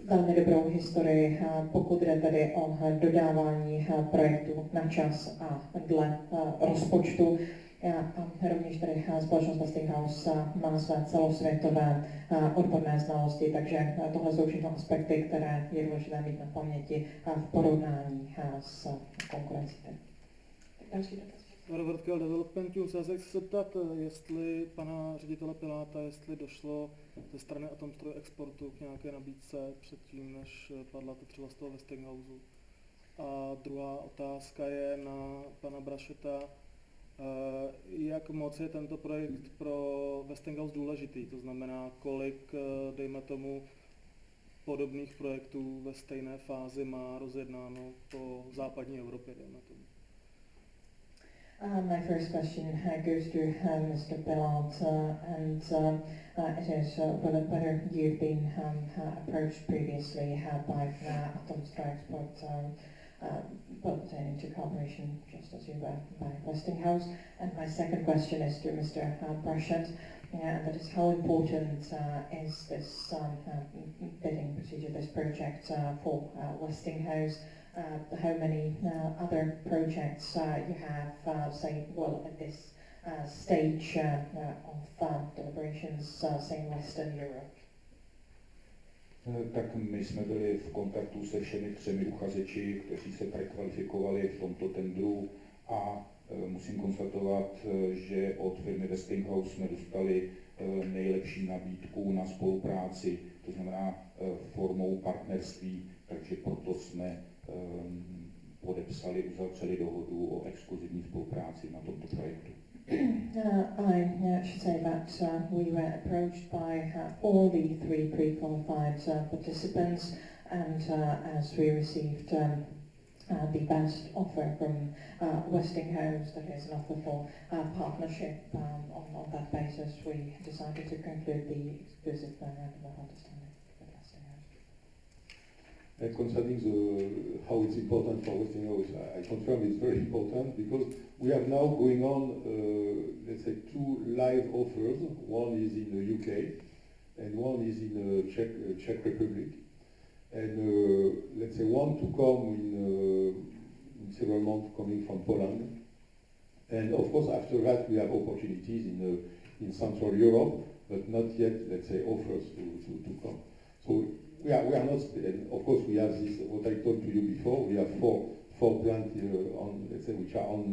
velmi dobrou historii, pokud jde tedy o dodávání projektu na čas a dle rozpočtu. A rovněž tady společnost Westinghouse má své celosvětové odborné znalosti, takže tohle jsou všechno aspekty, které je důležité mít na paměti v porovnání s konkurencí. Další dotaz. Vertical Developmentu se chci zeptat, jestli pana ředitele Piláta, jestli došlo ze strany Atomstroj Exportu k nějaké nabídce předtím, než padla to třeba z toho Westinghouse. A druhá otázka je na pana Brašeta. Jak moc je tento projekt pro Westinghouse důležitý? To znamená, kolik, dejme tomu, podobných projektů ve stejné fázi má rozjednáno po západní Evropě, dejme tomu. My first question goes to Mr. Bellant, and it is whether you've been approached previously by Atomstroj Export, but into cooperation, just as you were by Westinghouse. And my second question is to Mr. Brachet, and that is how important is this bidding procedure, this project for Westinghouse? How many other projects you have, say, well, at this stage of deliberations, say, in Western Europe? Tak my jsme byli v kontaktu se všemi 3 uchazeči, kteří se prekvalifikovali v tomto tendru, a musím konstatovat, že od firmy Westinghouse jsme dostali nejlepší nabídku na spolupráci, to znamená formou partnerství, takže proto jsme uzavřeli dohodu o exkluzivní spolupráci na tomto projektu. I should say that we were approached by all the 3 pre-qualified participants, and as we received the best offer from Westinghouse, that is an offer for partnership, on that basis we decided to conclude the exclusive memorandum of understanding with Westinghouse. And concerning how it's important for Westinghouse, I confirm it's very important because we have now going on, let's say, 2 live offers. One is in the UK and one is in the Czech Republic. And let's say one to come in several months coming from Poland. And of course, after that, we have opportunities in Central Europe, but not yet, let's say, offers to come. So we are not, and of course, we have this, what I told to you before, we have four plants on, let's say, which are on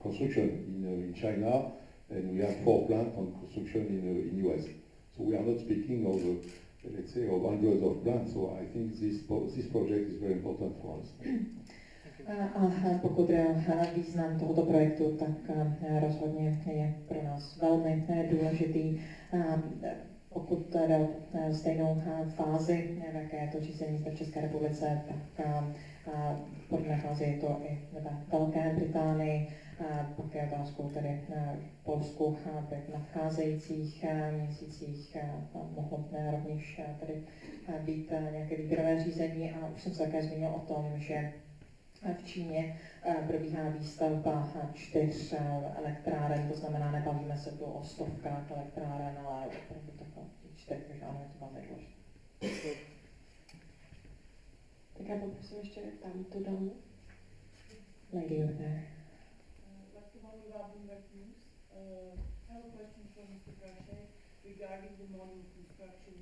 construction in China, and we have 4 plants on construction in US. So we are not speaking of, let's say, of hundreds of plants. So I think this project is very important for us. A pokud jde o význam tohoto projektu, tak rozhodně je pro nás velmi důležitý. Pokud jde o stejnou fázi, v jaké je to řízení zde v České republice, tak v podobné fázi je to i ve Velké Británii. Pak je otázkou tedy v Polsku, aby v nadcházejících měsících mohlo rovněž tedy být nějaké výběrové řízení. A už jsem se také zmínil o tom, že v Číně probíhá výstavba 4 elektráren, to znamená, nebavíme se tu o stovkách elektráren, ale opravdu takové 4, takže ano, je to velmi důležité. Tak já poprosím ještě tam tu dámu. Lady over there. I have a question for Mr. Brachet regarding the module construction.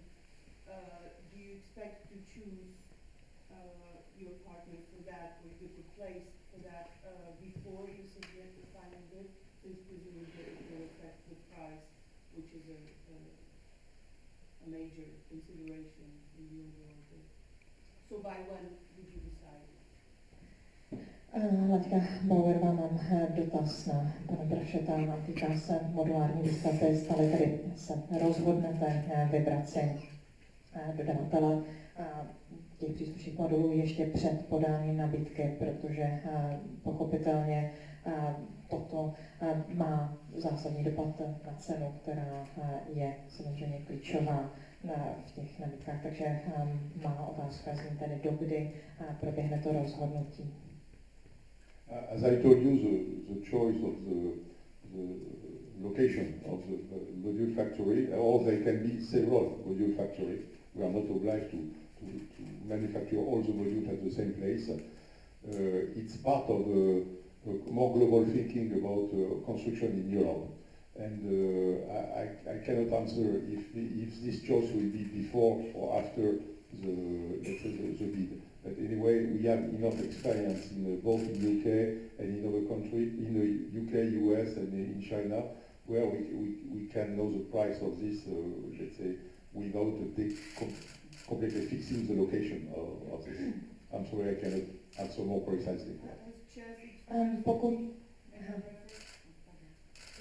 Do you expect to choose your partner for that, or the place for that before you submit the final bid, since presumably it will affect the price, which is a major consideration in the overall bid. So by when would you decide? Laďka Bauerová, mám dotaz na pana Bracheta a týká se modulární výstavby. Zdali tedy se rozhodnete vybrat si dodavatele těch příslušných modulů ještě před podáním nabídky, protože pochopitelně toto má zásadní dopad na cenu, která je samozřejmě klíčová v těch nabídkách. Takže má otázka zní tedy, dokdy proběhne to rozhodnutí. As I told you, the choice of the location of the module factory, or there can be several module factories. We are not obliged to manufacture all the modules at the same place. It's part of a more global thinking about construction in Europe. And I cannot answer if this choice will be before or after the bid. But anyway, we have enough experience in both in UK and in other countries, in the UK, US, and in China, where we can know the price of this, let's say, without completely fixing the location of this. I'm sorry, I cannot answer more precisely.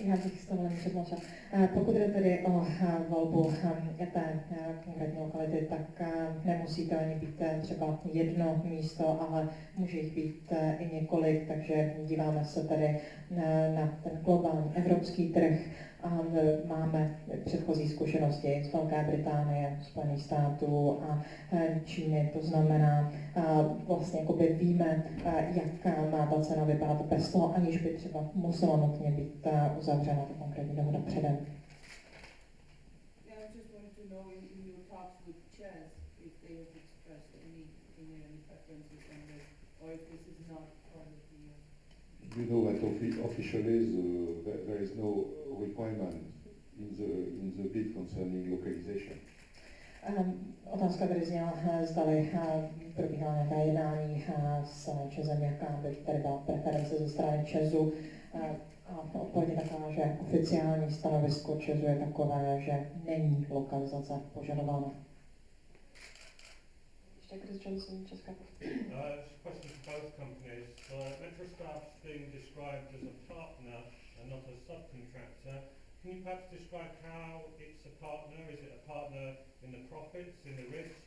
Já bych s Temelin předmlčela. Pokud jde tedy o volbu té konkrétní lokality, tak nemusí to ani být třeba jedno místo, ale může jich být i několik, takže díváme se tedy na ten globální evropský trh a máme předchozí zkušenosti z Velké Británie, Spojených států a Číny. To znamená, vlastně jakoby víme, jak má ta cena vypadat bez toho, aniž by třeba musela nutně být uzavřena ta konkrétní dohoda předem. You know that officially there is no requirement in the bid concerning localization. Otázka tedy zněla, zdali probíhala nějaká jednání s Česem, jaká by tady byla preference ze strany Česu. A odpověď je taková, že oficiální stanovisko Česu je takové, že není lokalizace požadována. Ještě Chris Johnson, Česká pošta. Question for both companies. Metrostav's being described as a partner and not a subcontractor. Can you perhaps describe how it's a partner? Is it a partner in the profits, in the risks?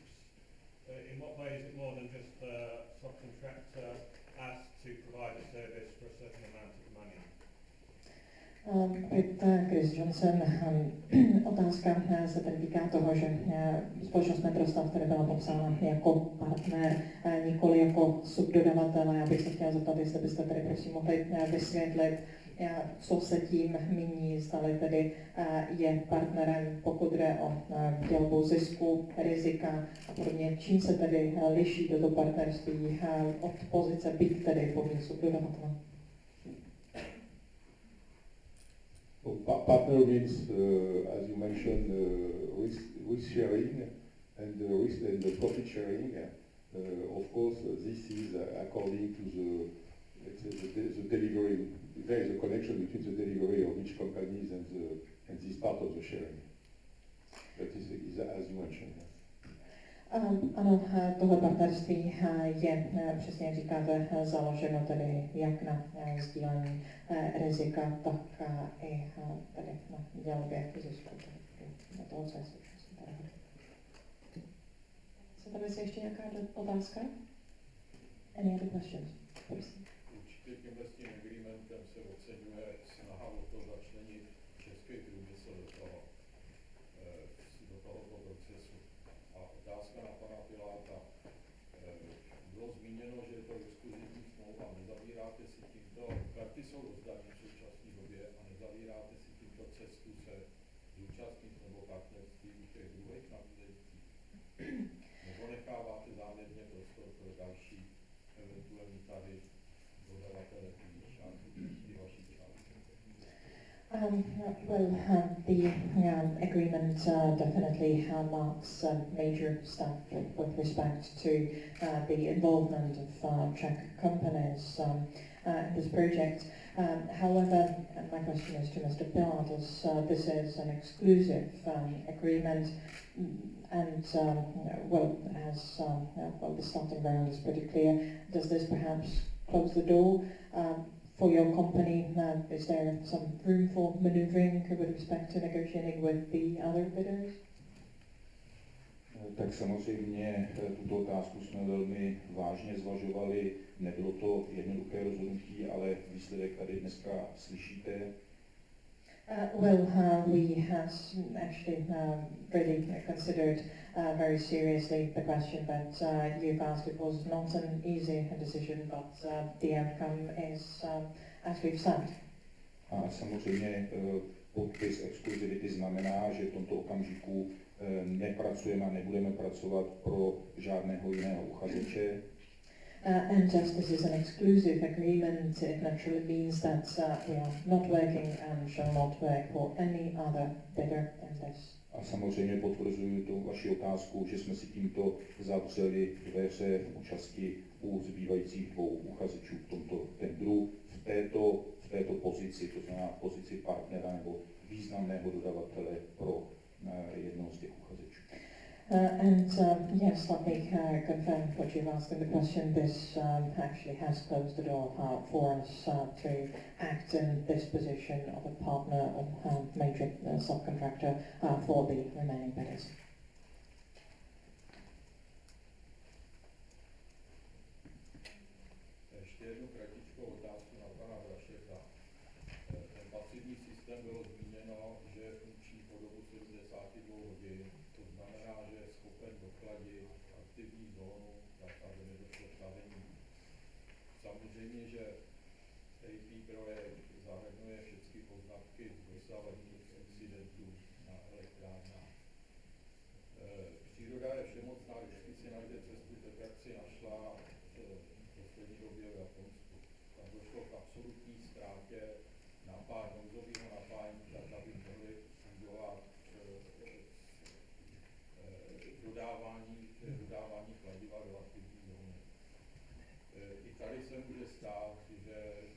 In what way is it more than just a subcontractor asked to provide a service for a certain amount of money? Chris Johnson, otázka se tady týká toho, že společnost Metrostav tady byla popsána jako partner, nikoli jako subdodavatel. Já bych se chtěla zeptat, jestli byste tady prosím mohli vysvětlit, co se tím míní, zdali tedy je partnerem, pokud jde o dělbu zisku, rizika a podobně. Čím se tedy liší toto partnerství od pozice být tedy pouhým subdodavatelem? Partner means, as you mentioned, risk sharing and the profit sharing. Of course, this is according to the delivery. There is a connection between the delivery of each companies and this part of the sharing. That is as you mentioned. Ano, tohle partnerství je, přesně jak říkáte, založeno tedy jak na sdílení rizika, tak i tady na dělbě zisku. Na toho, co je součástí tady. Co tady je ještě nějaká otázka? Any other questions? Určitě tímhle s tím agreementem se oceňuje snaha o to začlenit český průmysl do tohoto procesu. A otázka na pana Piláta. Bylo zmíněno, že je to exkluzivní smlouva. Nezavíráte si tímto, karty jsou rozdané v současné době a nezavíráte si tímto cestu se zúčastnit nebo partnerství u těch druhých nabízejících. Nebo necháváte záměrně prostor pro další eventuální tady dodavatele ty vaší části? The agreement definitely marks a major step with respect to the involvement of Czech companies in this project. However, my question is to Mr. Pilatus. This is an exclusive agreement, and the starting ground is pretty clear. Does this perhaps close the door for your company? Is there some room for manoeuvring with respect to negotiating with the other bidders? Tak samozřejmě tuto otázku jsme velmi vážně zvažovali. Nebylo to jednoduché rozhodnutí, ale výsledek tady dneska slyšíte. We have actually really considered very seriously the question that you've asked. It was not an easy decision, but the outcome is as we've said. A samozřejmě podpis exkluzivity znamená, že v tomto okamžiku nepracujeme a nebudeme pracovat pro žádného jiného uchazeče. And just this is an exclusive agreement, it naturally means that we are not working and shall not work for any other bidder than this. A samozřejmě potvrzuji tu vaši otázku, že jsme si tímto zavřeli dveře v účasti u zbývajících dvou uchazečů v tomto tendru v této pozici, to znamená pozici partnera nebo významného dodavatele pro jednoho z těch uchazečů. Yes, let me confirm what you've asked in the question. This actually has closed the door for us to act in this position of a partner or major subcontractor for the remaining bidders. Ještě jednu kratičkou otázku na pana Brašeka. Ten pasivní systém bylo zmíněno, že je funkční po dobu 72 hodin. To znamená, že je schopen dokladit aktivní zónu, tak aby nedošlo k stavení. Samozřejmě, že AP projekt zahrnuje všechny poznatky z dosavadních incidentů na elektrárnách. Příroda je všemocná, vždycky si najde cestu, tak jak si našla v poslední době v Japonsku. Tam došlo k absolutní ztrátě nouzového napájení, tak aby mohli fungovat dodávání kladiva do aktivní zóny. I tady se může stát, že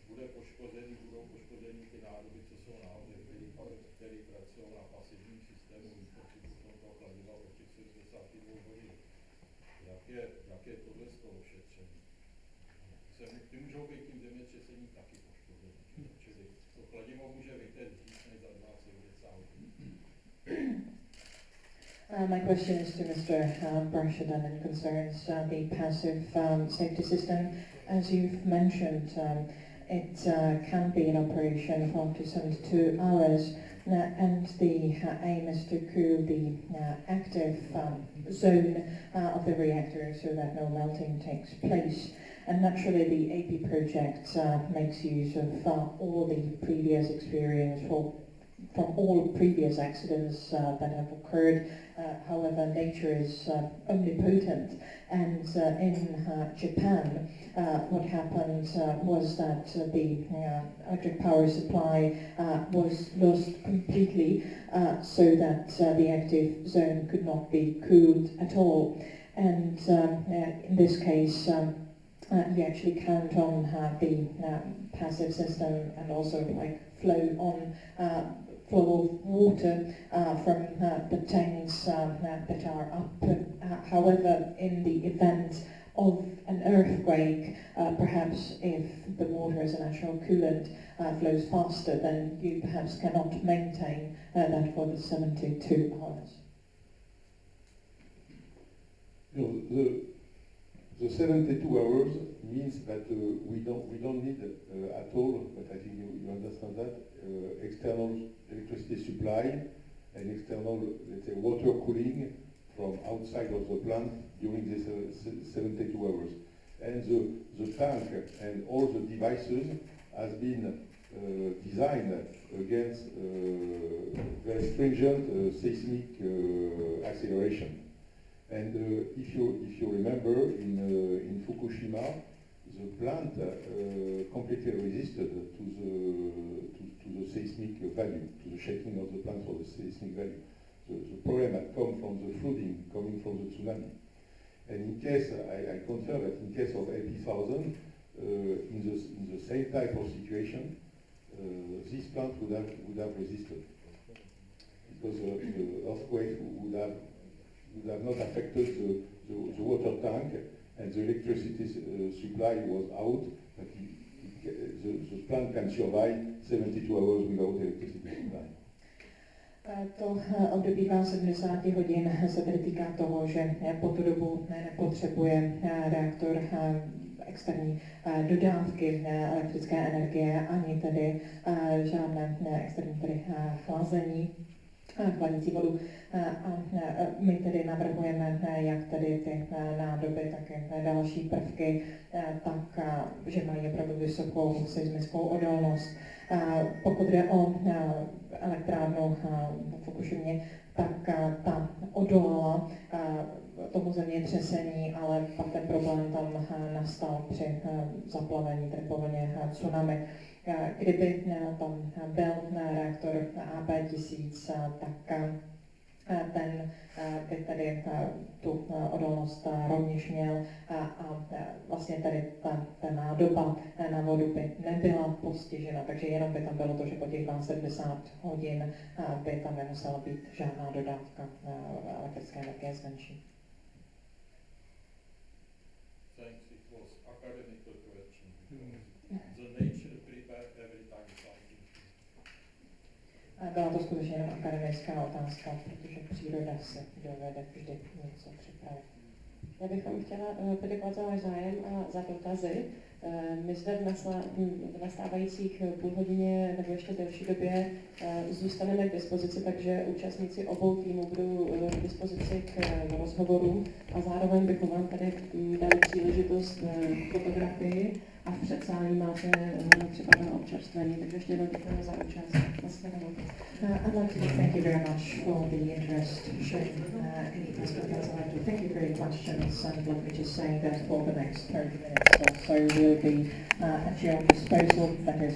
budou poškozeny ty nádoby, co jsou nahoře, které pracují na pasivním systému výpočtu toho kladiva od těch 72 hodin. Jak je tohle z toho ošetření? Ty můžou být tím zemětřesením taky poškozeny. Čili to kladivo může vytéct víc než za 72 hodin. My question is to Mr. Brashedan and concerns the passive safety system. As you've mentioned, it can be in operation for up to 72 hours. And the aim is to cool the active zone of the reactor so that no melting takes place. And naturally the AP project makes use of all the previous experience from all previous accidents that have occurred. However, nature is omnipotent, and in Japan what happened was that the electric power supply was lost completely, so that the active zone could not be cooled at all. And in this case, you actually count on the passive system and also like flow of water from the tanks that are up. However, in the event of an earthquake, perhaps if the water as a natural coolant flows faster, then you perhaps cannot maintain that for the 72 hours. The 72 hours means that we don't need at all, but I think you understand that, external electricity supply and external, let's say, water cooling from outside of the plant during this 72 hours. And the tank and all the devices has been designed against very stringent seismic acceleration. And if you remember, in Fukushima, the plant completely resisted to the seismic value, to the shaking of the plant for the seismic value. The problem had come from the flooding coming from the tsunami. And in case, I confirm that in case of AP1000, in the same type of situation, this plant would have resisted, because the earthquake would have not affected the water tank, and the electricity supply was out, but the plant can survive 72 hours without electricity supply. To období 72 hodin se tedy týká toho, že po tu dobu nepotřebuje reaktor externí dodávky elektrické energie, ani tedy žádné externí tedy chlazení, chladící vodu. A my tedy navrhujeme jak tedy ty nádoby, tak i další prvky, tak, že mají opravdu vysokou seismickou odolnost. Pokud jde o elektrárnu v Fukushimě, tak ta odolala tomu zemětřesení, ale pak ten problém tam nastal při zaplavení, tedy po vlně tsunami. Kdyby tam byl reaktor AP1000, tak ten by tedy tu odolnost rovněž měl a vlastně tady ta nádoba na vodu by nebyla postižena, takže jenom by tam bylo to, že po těch 70 hodin by tam nemusela být žádná dodávka elektrické energie zvenčí. Thanks, it was academical question. The nature prepare every time something. Byla to skutečně jenom akademická otázka, protože příroda se dovede vždy něco připravit. Já bych vám chtěla poděkovat za váš zájem a za dotazy. My zde v nastávajících půl hodině nebo ještě delší době zůstaneme k dispozici, takže účastníci obou týmů budou k dispozici k rozhovoru a zároveň bychom vám tady dali příležitost k fotografii a v předsálí máte připravené občerstvení, takže ještě jednou děkujeme za účast. I'd like to thank you very much for the interest shown in the press conference. I'd like to thank you for your questions, and let me just say that for the next 30 minutes or so we'll be at your disposal, that is